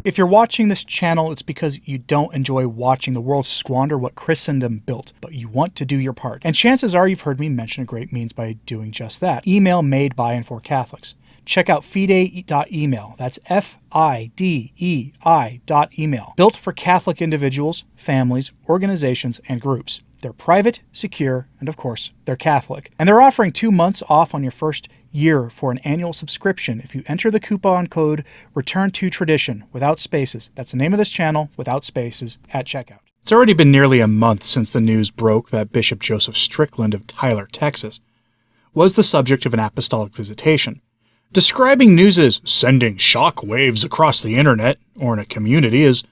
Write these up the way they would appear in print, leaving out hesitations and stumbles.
If you're watching this channel, it's because you don't enjoy watching the world squander what Christendom built, but you want to do your part. And chances are you've heard me mention a great means by doing just that. Email made by and for Catholics. Check out fidei.email. That's FIDEI.email. Built for Catholic individuals, families, organizations, and groups. They're private, secure, and of course, they're Catholic. And they're offering 2 months off on your first year for an annual subscription if you enter the coupon code Return2Tradition without spaces. That's the name of this channel, without spaces, at checkout. It's already been nearly a month since the news broke that Bishop Joseph Strickland of Tyler, Texas, was the subject of an apostolic visitation. Describing news as sending shock waves across the internet or in a community is,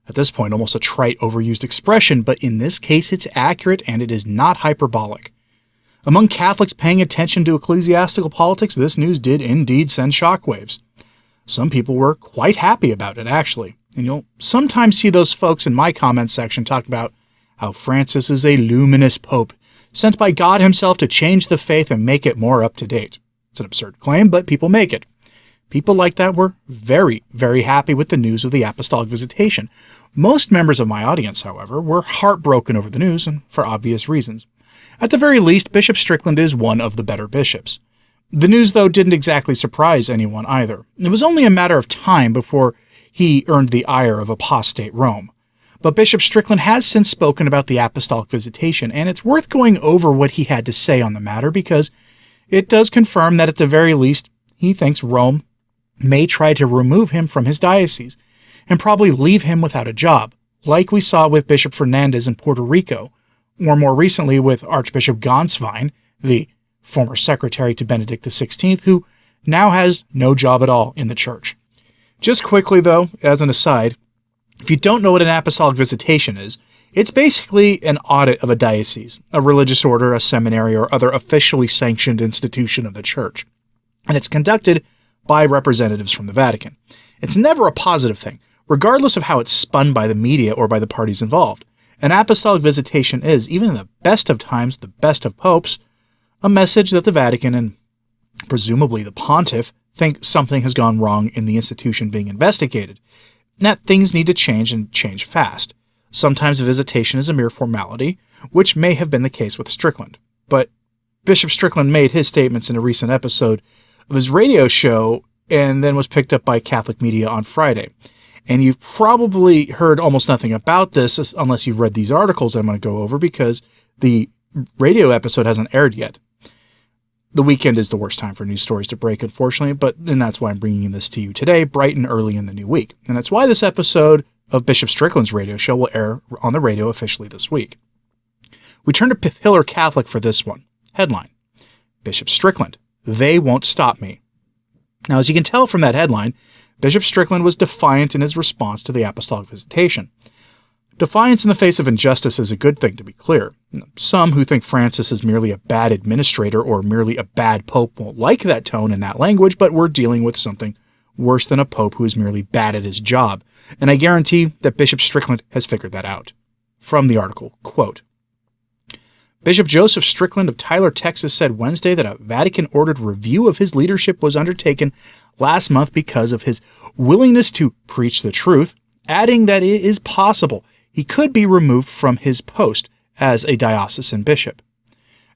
at this point, almost a trite, overused expression, but in this case it's accurate and it is not hyperbolic. Among Catholics paying attention to ecclesiastical politics, this news did indeed send shockwaves. Some people were quite happy about it, actually, and you'll sometimes see those folks in my comments section talk about how Francis is a luminous pope, sent by God himself to change the faith and make it more up to date. It's an absurd claim, but people make it. People like that were very, very happy with the news of the apostolic visitation. Most members of my audience, however, were heartbroken over the news, and for obvious reasons. At the very least, Bishop Strickland is one of the better bishops. The news, though, didn't exactly surprise anyone either. It was only a matter of time before he earned the ire of apostate Rome. But Bishop Strickland has since spoken about the apostolic visitation, and it's worth going over what he had to say on the matter because it does confirm that at the very least, he thinks Rome may try to remove him from his diocese and probably leave him without a job, like we saw with Bishop Fernandez in Puerto Rico, or more recently with Archbishop Gonswein, the former secretary to Benedict XVI, who now has no job at all in the church. Just quickly, though, as an aside, if you don't know what an apostolic visitation is, it's basically an audit of a diocese, a religious order, a seminary, or other officially sanctioned institution of the church. And it's conducted by representatives from the Vatican. It's never a positive thing, regardless of how it's spun by the media or by the parties involved. An apostolic visitation is, even in the best of times, the best of popes, a message that the Vatican and presumably the pontiff think something has gone wrong in the institution being investigated, and that things need to change and change fast. Sometimes a visitation is a mere formality, which may have been the case with Strickland. But Bishop Strickland made his statements in a recent episode of his radio show and then was picked up by Catholic media on Friday. And you've probably heard almost nothing about this unless you've read these articles I'm going to go over because the radio episode hasn't aired yet. The weekend is the worst time for news stories to break, unfortunately, and that's why I'm bringing this to you today, bright and early in the new week. And that's why this episode of Bishop Strickland's radio show will air on the radio officially this week. We turn to Pillar Catholic for this one. Headline: Bishop Strickland, they won't stop me. Now, as you can tell from that headline, Bishop Strickland was defiant in his response to the apostolic visitation. Defiance in the face of injustice is a good thing, to be clear. Some who think Francis is merely a bad administrator or merely a bad pope won't like that tone and that language, but we're dealing with something worse than a pope who is merely bad at his job. And I guarantee that Bishop Strickland has figured that out. From the article, quote, Bishop Joseph Strickland of Tyler, Texas said Wednesday that a Vatican-ordered review of his leadership was undertaken last month because of his willingness to preach the truth, adding that it is possible he could be removed from his post as a diocesan bishop.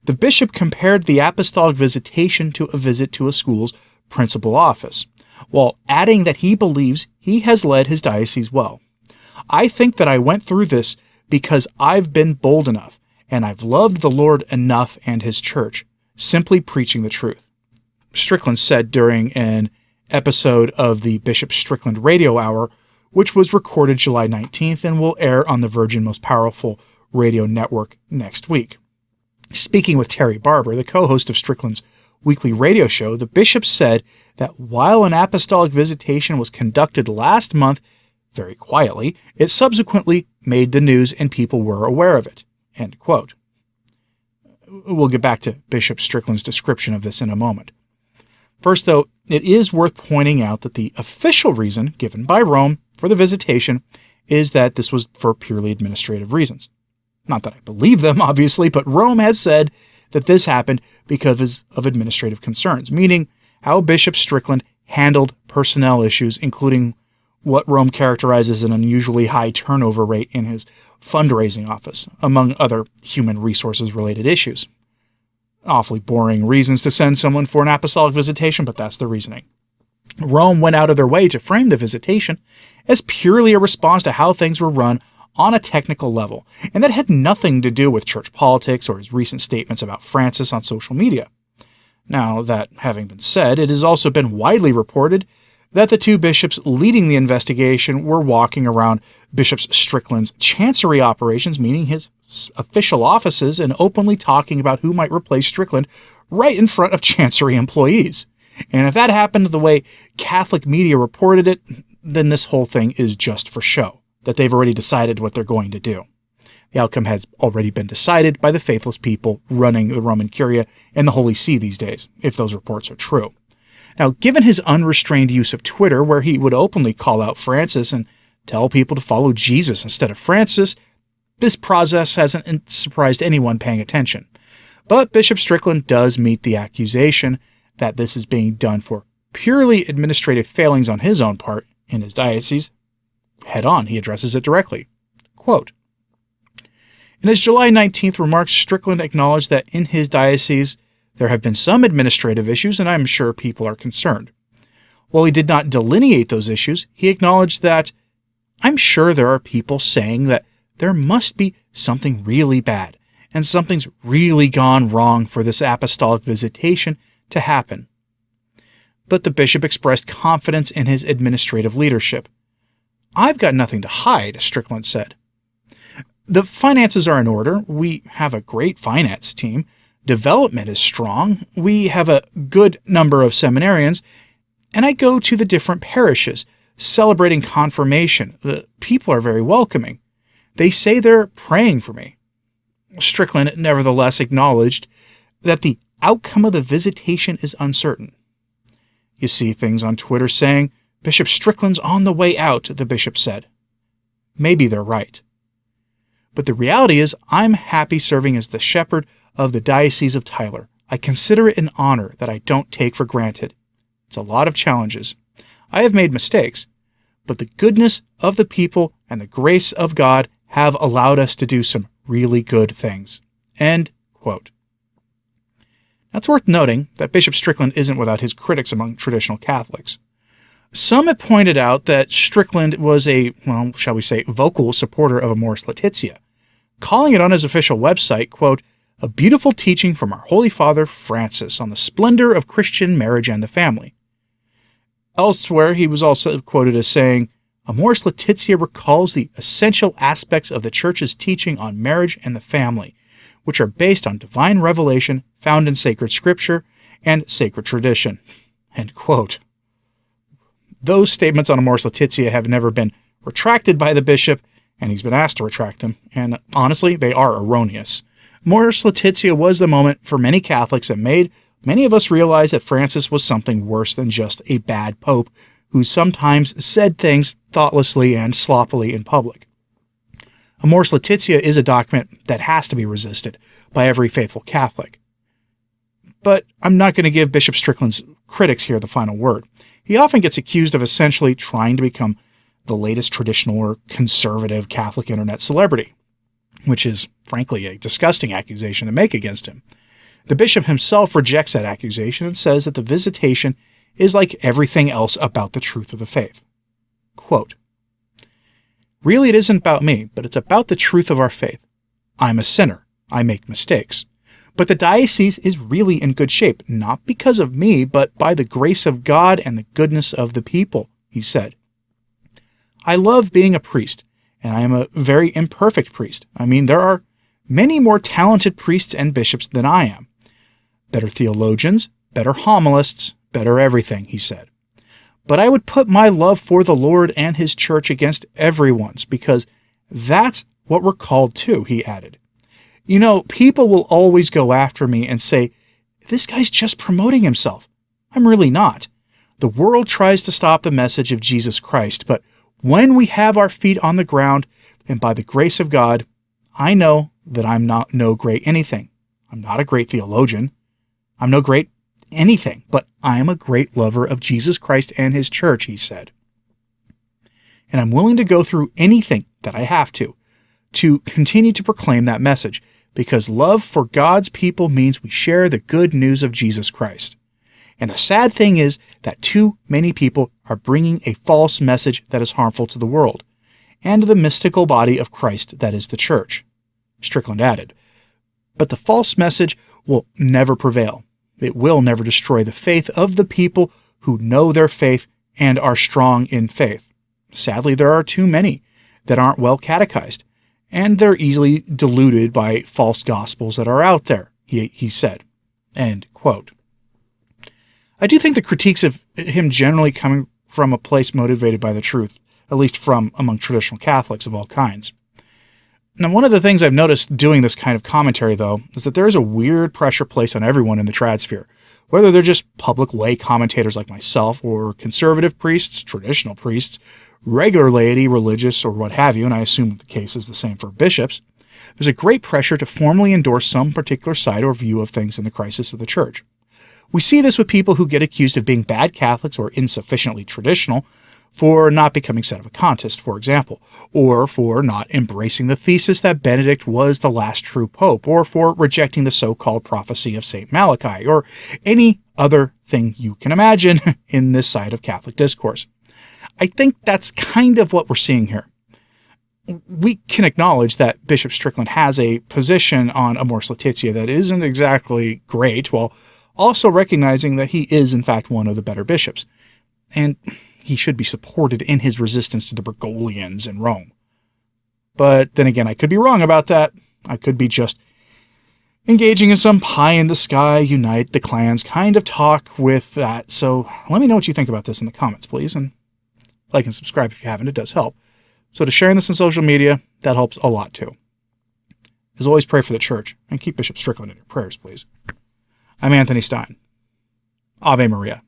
The bishop compared the apostolic visitation to a visit to a school's principal office, while adding that he believes he has led his diocese well. I think that I went through this because I've been bold enough, and I've loved the Lord enough and his church, simply preaching the truth. Strickland said during an episode of the Bishop Strickland Radio Hour, which was recorded July 19th and will air on the Virgin Most Powerful Radio Network next week. Speaking with Terry Barber, the co-host of Strickland's weekly radio show, the bishop said that while an apostolic visitation was conducted last month very quietly, it subsequently made the news and people were aware of it. End quote. We'll get back to Bishop Strickland's description of this in a moment. First, though, it is worth pointing out that the official reason given by Rome for the visitation is that this was for purely administrative reasons. Not that I believe them, obviously, but Rome has said that this happened because of administrative concerns, meaning how Bishop Strickland handled personnel issues, including what Rome characterized as an unusually high turnover rate in his fundraising office, among other human resources-related issues. Awfully boring reasons to send someone for an apostolic visitation, but that's the reasoning. Rome went out of their way to frame the visitation as purely a response to how things were run on a technical level, and that had nothing to do with church politics or his recent statements about Francis on social media. Now, that having been said, it has also been widely reported that the two bishops leading the investigation were walking around Bishop Strickland's chancery operations, meaning his official offices, and openly talking about who might replace Strickland right in front of chancery employees. And if that happened the way Catholic media reported it, then this whole thing is just for show, that they've already decided what they're going to do. The outcome has already been decided by the faithless people running the Roman Curia and the Holy See these days, if those reports are true. Now, given his unrestrained use of Twitter, where he would openly call out Francis and tell people to follow Jesus instead of Francis, this process hasn't surprised anyone paying attention. But Bishop Strickland does meet the accusation that this is being done for purely administrative failings on his own part in his diocese. Head on, he addresses it directly. Quote, in his July 19th remarks, Strickland acknowledged that in his diocese there have been some administrative issues, and I'm sure people are concerned. While he did not delineate those issues, he acknowledged that, I'm sure there are people saying that there must be something really bad, and something's really gone wrong for this apostolic visitation to happen. But the bishop expressed confidence in his administrative leadership. I've got nothing to hide, Strickland said. The finances are in order. We have a great finance team. Development is strong. We have a good number of seminarians. And I go to the different parishes, celebrating confirmation. The people are very welcoming. They say they're praying for me. Strickland nevertheless acknowledged that the outcome of the visitation is uncertain. You see things on Twitter saying, Bishop Strickland's on the way out, the bishop said. Maybe they're right. But the reality is, I'm happy serving as the shepherd of the Diocese of Tyler. I consider it an honor that I don't take for granted. It's a lot of challenges. I have made mistakes, but the goodness of the people and the grace of God have allowed us to do some really good things. End quote. Now, it's worth noting that Bishop Strickland isn't without his critics among traditional Catholics. Some have pointed out that Strickland was a, well, shall we say, vocal supporter of Amoris Laetitia, calling it on his official website, quote, a beautiful teaching from our Holy Father Francis on the splendor of Christian marriage and the family. Elsewhere, he was also quoted as saying, Amoris Laetitia recalls the essential aspects of the Church's teaching on marriage and the family, which are based on divine revelation found in sacred scripture and sacred tradition. End quote. Those statements on Amoris Laetitia have never been retracted by the bishop, and he's been asked to retract them, and honestly, they are erroneous. Amoris Laetitia was the moment for many Catholics that made many of us realize that Francis was something worse than just a bad pope who sometimes said things thoughtlessly and sloppily in public. Amoris Laetitia is a document that has to be resisted by every faithful Catholic. But I'm not going to give Bishop Strickland's critics here the final word. He often gets accused of essentially trying to become the latest traditional or conservative Catholic internet celebrity, which is, frankly, a disgusting accusation to make against him. The bishop himself rejects that accusation and says that the visitation is like everything else about the truth of the faith. Quote, really, it isn't about me, but it's about the truth of our faith. I'm a sinner. I make mistakes. But the diocese is really in good shape, not because of me, but by the grace of God and the goodness of the people, he said. I love being a priest, and I am a very imperfect priest. I mean, there are many more talented priests and bishops than I am. Better theologians, better homilists, better everything, he said. But I would put my love for the Lord and his church against everyone's, because that's what we're called to, he added. You know, people will always go after me and say, this guy's just promoting himself. I'm really not. The world tries to stop the message of Jesus Christ, but when we have our feet on the ground, and by the grace of God, I know that I'm not no great anything. I'm not a great theologian. I'm no great anything, but I am a great lover of Jesus Christ and his church, he said. and I'm willing to go through anything that I have to continue to proclaim that message, because love for God's people means we share the good news of Jesus Christ. And the sad thing is that too many people are bringing a false message that is harmful to the world, and the mystical body of Christ that is the church. Strickland added, but the false message will never prevail. It will never destroy the faith of the people who know their faith and are strong in faith. Sadly, there are too many that aren't well catechized, and they're easily deluded by false gospels that are out there, he said. End quote. I do think the critiques of him generally coming from a place motivated by the truth, at least from among traditional Catholics of all kinds. Now, one of the things I've noticed doing this kind of commentary, though, is that there is a weird pressure placed on everyone in the trad sphere, whether they're just public lay commentators like myself, or conservative priests, traditional priests, regular laity, religious, or what have you, and I assume the case is the same for bishops. There's a great pressure to formally endorse some particular side or view of things in the crisis of the church. We see this with people who get accused of being bad Catholics or insufficiently traditional for not becoming sedevacantist, for example, or for not embracing the thesis that Benedict was the last true pope, or for rejecting the so-called prophecy of St. Malachi, or any other thing you can imagine in this side of Catholic discourse. I think that's kind of what we're seeing here. We can acknowledge that Bishop Strickland has a position on Amoris Laetitia that isn't exactly great, while also recognizing that he is, in fact, one of the better bishops, and he should be supported in his resistance to the Bergoglians in Rome. But then again, I could be wrong about that. I could be just engaging in some pie-in-the-sky, unite the clans kind of talk with that. So let me know what you think about this in the comments, please, and like and subscribe if you haven't. It does help. So to sharing this on social media, that helps a lot too. As always, pray for the church, and keep Bishop Strickland in your prayers, please. I'm Anthony Stine. Ave Maria.